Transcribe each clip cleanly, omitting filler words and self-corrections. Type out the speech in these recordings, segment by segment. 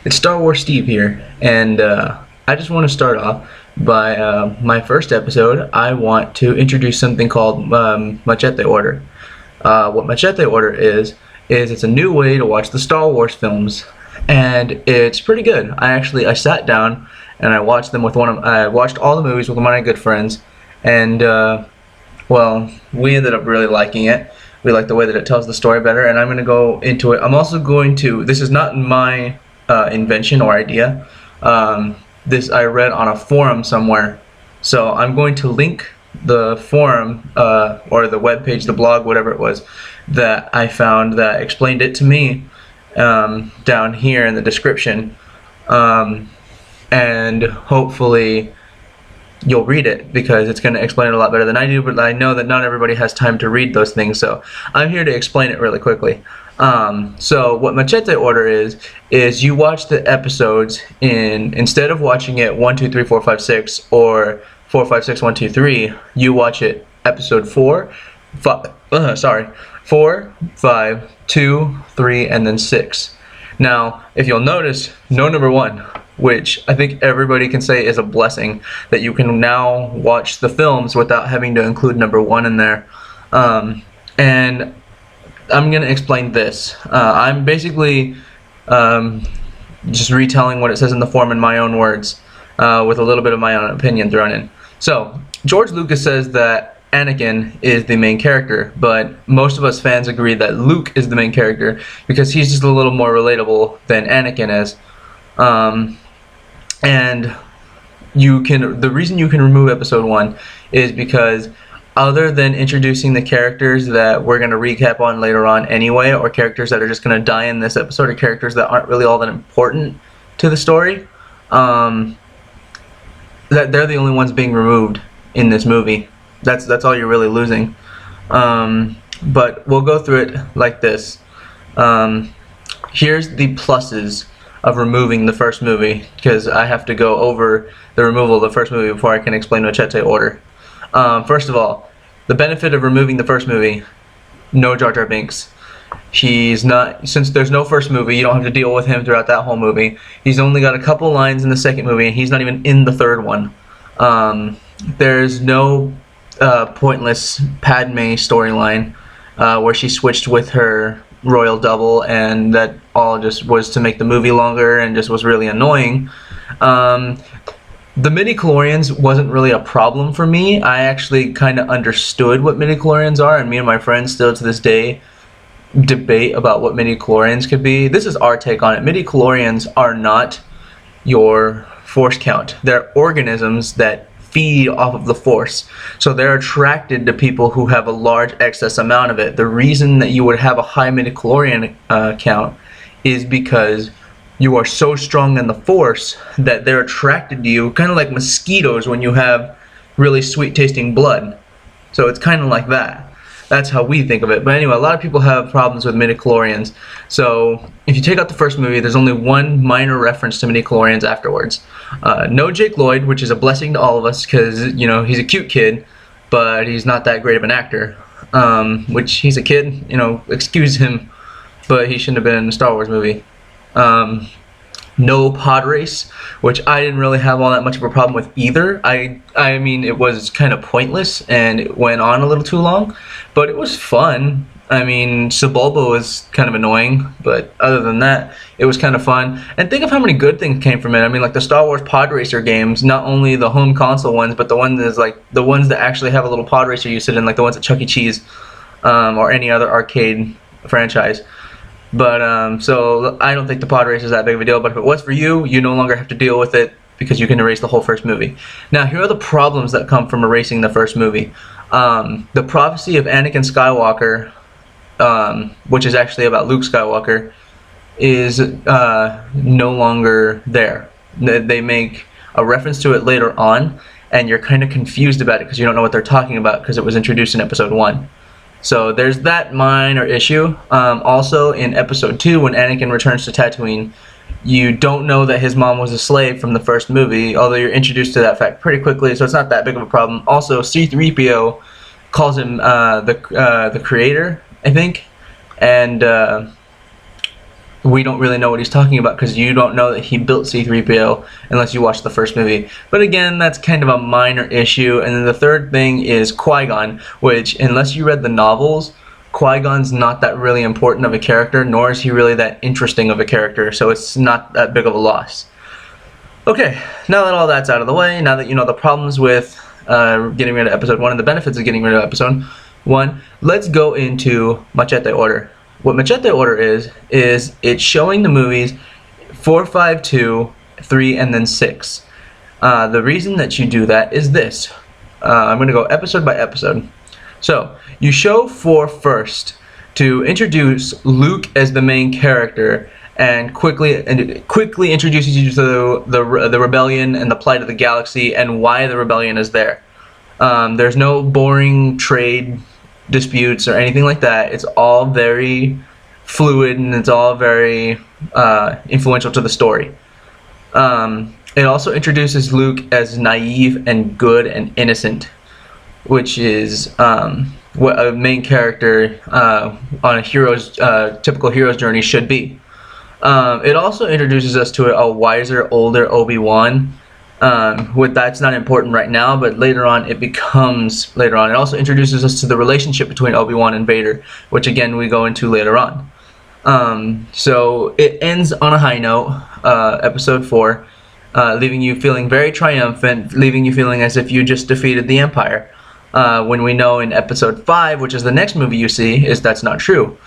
It's Star Wars Steve here, and I just want to start off by my first episode. I want to introduce something called Machete Order. What Machete Order is it's a new way to watch the Star Wars films, and it's pretty good. I sat down and I watched them with I watched all the movies with one of my good friends, and well, we ended up really liking it. We like the way that it tells the story better, and I'm going to go into it. I'm also going to, this is not my invention or idea. This I read on a forum somewhere. So I'm going to link the forum or the webpage, the blog, whatever it was, that I found that explained it to me down here in the description. And hopefully you'll read it, because it's going to explain it a lot better than I do, but I know that not everybody has time to read those things, so I'm here to explain it really quickly. So what Machete Order is you watch the episodes instead of watching it 1, 2, 3, 4, 5, 6 or 4, 5, 6, 1, 2, 3, you watch it episode 4, 5, 2, 3, and then 6. Now, if you'll notice, no number 1, which I think everybody can say is a blessing, that you can now watch the films without having to include number 1 in there. And I'm going to explain this. I'm basically just retelling what it says in the forum in my own words, with a little bit of my own opinion thrown in. So, George Lucas says that Anakin is the main character, but most of us fans agree that Luke is the main character because he's just a little more relatable than Anakin is. And the reason you can remove episode 1 is because, other than introducing the characters that we're going to recap on later on anyway, or characters that are just going to die in this episode, or characters that aren't really all that important to the story, that they're the only ones being removed in this movie. That's all you're really losing. But we'll go through it like this. Here's the pluses of removing the first movie, because I have to go over the removal of the first movie before I can explain Machete Order. First of all, the benefit of removing the first movie: no Jar Jar Binks. He's not, since there's no first movie, you don't have to deal with him throughout that whole movie. He's only got a couple lines in the second movie, and he's not even in the third one. There's no pointless Padme storyline where she switched with her royal double, and that all just was to make the movie longer and just was really annoying. The midi-chlorians wasn't really a problem for me. I actually kind of understood what midi-chlorians are, and me and my friends still to this day debate about what midi-chlorians could be. This is our take on it. Midi-chlorians are not your force count. They're organisms that feed off of the force. So they're attracted to people who have a large excess amount of it. The reason that you would have a high midi-chlorian count is because you are so strong in the force that they're attracted to you, kind of like mosquitoes when you have really sweet tasting blood. So it's kind of like that. That's how we think of it. But anyway, a lot of people have problems with midi-chlorians. So if you take out the first movie, there's only one minor reference to midi-chlorians afterwards. No Jake Lloyd, which is a blessing to all of us, because, you know, he's a cute kid, but he's not that great of an actor. Which, he's a kid, you know, excuse him, but he shouldn't have been in a Star Wars movie. No pod race, which I didn't really have all that much of a problem with either. I mean, it was kind of pointless and it went on a little too long, but it was fun. I mean, Sebulba was kind of annoying, but other than that, it was kind of fun. And think of how many good things came from it. I mean, like the Star Wars pod racer games, not only the home console ones, but the ones that actually have a little pod racer you sit in, like the ones at Chuck E. Cheese, or any other arcade franchise. But, so I don't think the pod race is that big of a deal, but if it was for you, you no longer have to deal with it because you can erase the whole first movie. Now, here are the problems that come from erasing the first movie. The prophecy of Anakin Skywalker, which is actually about Luke Skywalker, is no longer there. They make a reference to it later on, and you're kind of confused about it because you don't know what they're talking about because it was introduced in episode 1. So there's that minor issue. Also, in episode 2, when Anakin returns to Tatooine, you don't know that his mom was a slave from the first movie, although you're introduced to that fact pretty quickly, so it's not that big of a problem. Also, C-3PO calls him the creator, I think, and we don't really know what he's talking about because you don't know that he built C-3PO unless you watch the first movie. But again, that's kind of a minor issue. And then the third thing is Qui-Gon, which unless you read the novels, Qui-Gon's not that really important of a character, nor is he really that interesting of a character, so it's not that big of a loss. Okay, now that all that's out of the way, now that you know the problems with getting rid of episode 1 and the benefits of getting rid of episode 1, let's go into Machete order. What Machete order is it's showing the movies 4, 5, 2, 3, and then 6. The reason that you do that is this. I'm going to go episode by episode. So, you show 4 first to introduce Luke as the main character and quickly introduces you to the rebellion and the plight of the galaxy and why the rebellion is there. There's no boring trade disputes or anything like that. It's all very fluid and it's all very influential to the story. It also introduces Luke as naive and good and innocent, which is what a main character on a typical hero's journey should be. It also introduces us to a wiser, older Obi-Wan. That's not important right now, but later on it becomes later on. It also introduces us to the relationship between Obi-Wan and Vader, which again we go into later on. So it ends on a high note, episode 4, leaving you feeling very triumphant, leaving you feeling as if you just defeated the Empire. When we know in episode 5, which is the next movie you see, is that's not true.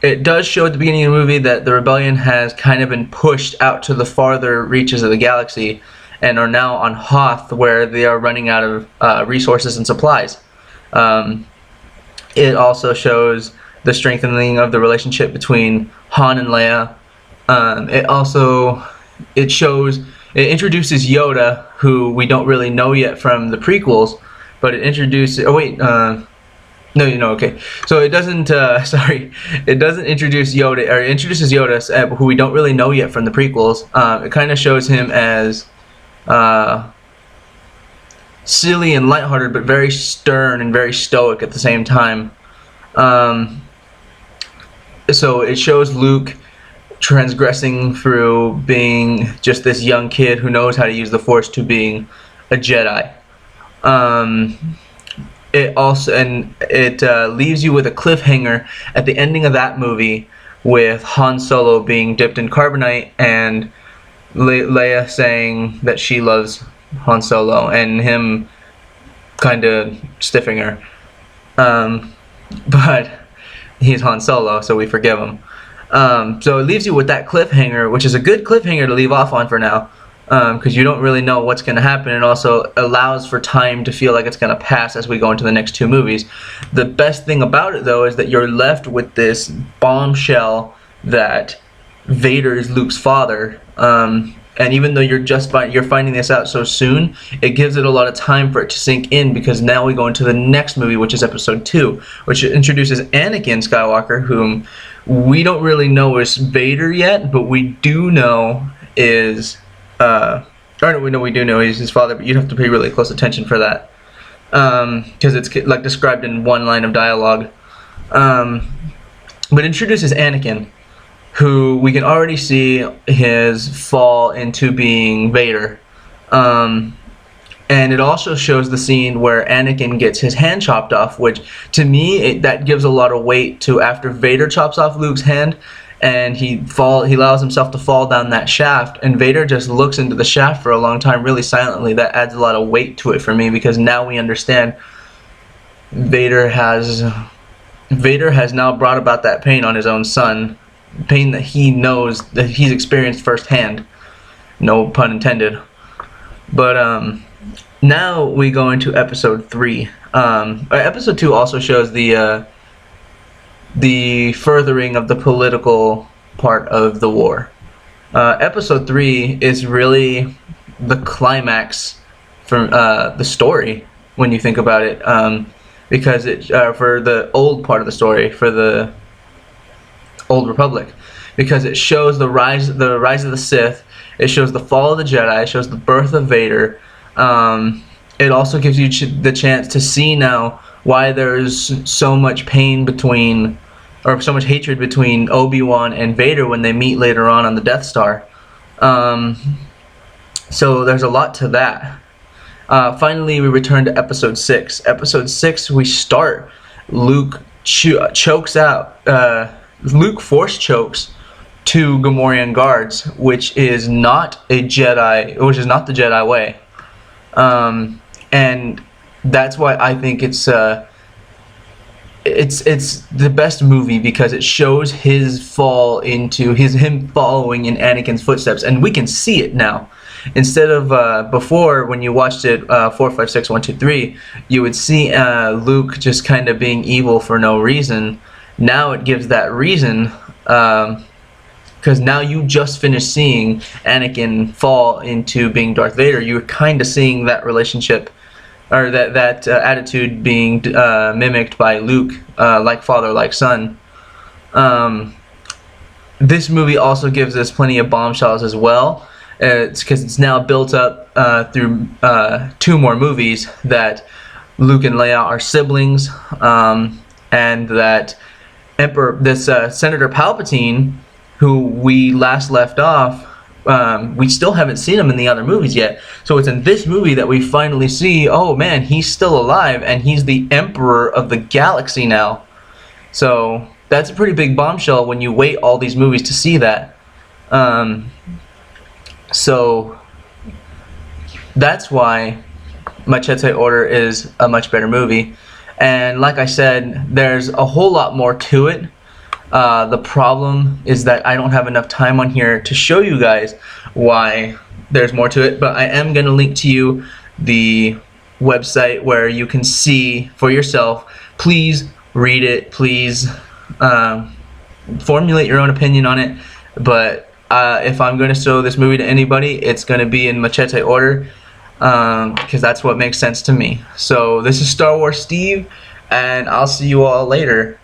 It does show at the beginning of the movie that the rebellion has kind of been pushed out to the farther reaches of the galaxy and are now on Hoth, where they are running out of resources and supplies. It also shows the strengthening of the relationship between Han and Leia. It introduces Yoda, who we don't really know yet from the prequels, but it introduces. Oh wait. No, you know, okay. So it doesn't, it doesn't introduce Yoda, or it introduces Yoda, who we don't really know yet from the prequels. It kind of shows him as silly and lighthearted, but very stern and very stoic at the same time. So it shows Luke transgressing through being just this young kid who knows how to use the Force to being a Jedi. It leaves you with a cliffhanger at the ending of that movie with Han Solo being dipped in carbonite and Leia saying that she loves Han Solo and him kind of stiffing her. But he's Han Solo, so we forgive him. So it leaves you with that cliffhanger, which is a good cliffhanger to leave off on for now. Because you don't really know what's going to happen, and also allows for time to feel like it's going to pass as we go into the next 2 movies. The best thing about it, though, is that you're left with this bombshell that Vader is Luke's father. And even though you're finding this out so soon, it gives it a lot of time for it to sink in, because now we go into the next movie, which is episode 2, which introduces Anakin Skywalker, whom we don't really know is Vader yet, but we do know is... we do know he's his father, but you'd have to pay really close attention for that, because it's like described in one line of dialogue. But introduces Anakin, who we can already see his fall into being Vader. And it also shows the scene where Anakin gets his hand chopped off, which to me that gives a lot of weight to after Vader chops off Luke's hand. And he allows himself to fall down that shaft, and Vader just looks into the shaft for a long time really silently. That adds a lot of weight to it for me, because now we understand Vader has now brought about that pain on his own son, pain that he knows, that he's experienced firsthand, no pun intended. But now we go into episode 3. Episode 2 also shows the furthering of the political part of the war. Episode 3 is really the climax for the story when you think about it, because it for the old part of the story, for the Old Republic, because it shows the rise of the Sith, it shows the fall of the Jedi, it shows the birth of Vader. It also gives you the chance to see now why there's so much pain between or so much hatred between Obi-Wan and Vader when they meet later on the Death Star. So there's a lot to that. Finally, we return to Episode 6. Episode 6, we start. Luke chokes out. Luke force chokes 2 Gamorrean guards, which is not a Jedi. Which is not the Jedi way. And that's why I think it's the best movie, because it shows his fall into him following in Anakin's footsteps, and we can see it now. Instead of before, when you watched it 4, 5, 6, 1, 2, 3, you would see Luke just kind of being evil for no reason. Now it gives that reason, because now you just finished seeing Anakin fall into being Darth Vader. You're kind of seeing that relationship, or that attitude being mimicked by Luke, like father, like son. This movie also gives us plenty of bombshells as well. It's because it's now built up through 2 more movies that Luke and Leia are siblings, and that Senator Palpatine, who we last left off, we still haven't seen him in the other movies yet. So it's in this movie that we finally see, oh man, he's still alive, and he's the Emperor of the galaxy now. So that's a pretty big bombshell when you wait all these movies to see that. So that's why Machete Order is a much better movie. And like I said, there's a whole lot more to it. The problem is that I don't have enough time on here to show you guys why there's more to it, but I am going to link to you the website where you can see for yourself. Please read it. Please formulate your own opinion on it. But if I'm going to show this movie to anybody, it's going to be in Machete Order, because that's what makes sense to me. So this is Star Wars Steve, and I'll see you all later.